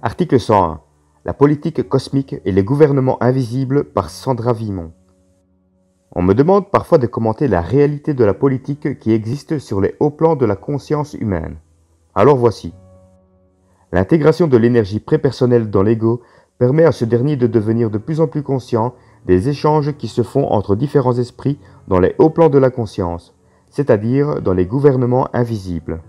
Article 101. La politique cosmique et les gouvernements invisibles par Sandra Vimont. On me demande parfois de commenter la réalité de la politique qui existe sur les hauts plans de la conscience humaine. Alors voici. L'intégration de l'énergie prépersonnelle dans l'ego permet à ce dernier de devenir de plus en plus conscient des échanges qui se font entre différents esprits dans les hauts plans de la conscience, c'est-à-dire dans les gouvernements invisibles.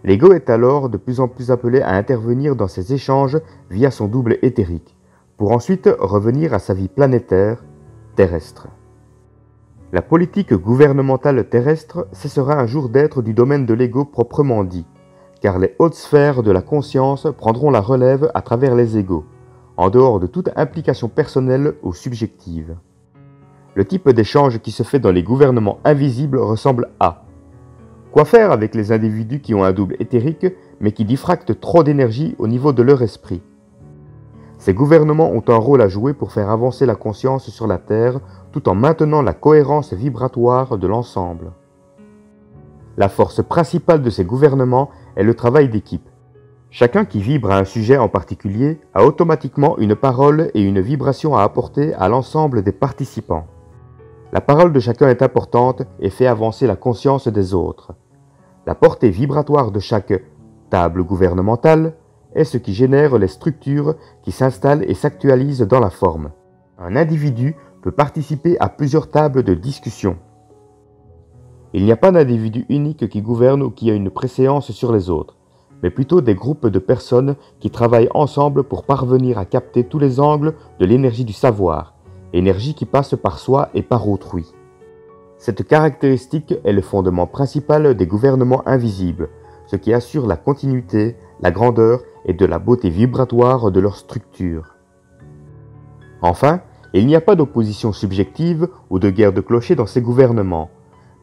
L'ego est alors de plus en plus appelé à intervenir dans ces échanges via son double éthérique, pour ensuite revenir à sa vie planétaire, terrestre. La politique gouvernementale terrestre cessera un jour d'être du domaine de l'ego proprement dit, car les hautes sphères de la conscience prendront la relève à travers les égos, en dehors de toute implication personnelle ou subjective. Le type d'échange qui se fait dans les gouvernements invisibles ressemble à: quoi faire avec les individus qui ont un double éthérique mais qui diffractent trop d'énergie au niveau de leur esprit? Ces gouvernements ont un rôle à jouer pour faire avancer la conscience sur la Terre tout en maintenant la cohérence vibratoire de l'ensemble. La force principale de ces gouvernements est le travail d'équipe. Chacun qui vibre à un sujet en particulier a automatiquement une parole et une vibration à apporter à l'ensemble des participants. La parole de chacun est importante et fait avancer la conscience des autres. La portée vibratoire de chaque table gouvernementale est ce qui génère les structures qui s'installent et s'actualisent dans la forme. Un individu peut participer à plusieurs tables de discussion. Il n'y a pas d'individu unique qui gouverne ou qui a une préséance sur les autres, mais plutôt des groupes de personnes qui travaillent ensemble pour parvenir à capter tous les angles de l'énergie du savoir, énergie qui passe par soi et par autrui. Cette caractéristique est le fondement principal des gouvernements invisibles, ce qui assure la continuité, la grandeur et de la beauté vibratoire de leur structure. Enfin, il n'y a pas d'opposition subjective ou de guerre de clochers dans ces gouvernements,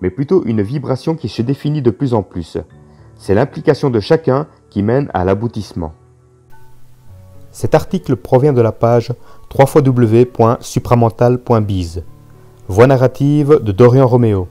mais plutôt une vibration qui se définit de plus en plus. C'est l'implication de chacun qui mène à l'aboutissement. Cet article provient de la page www.supramental.biz. Voix narrative de Dorian Roméo.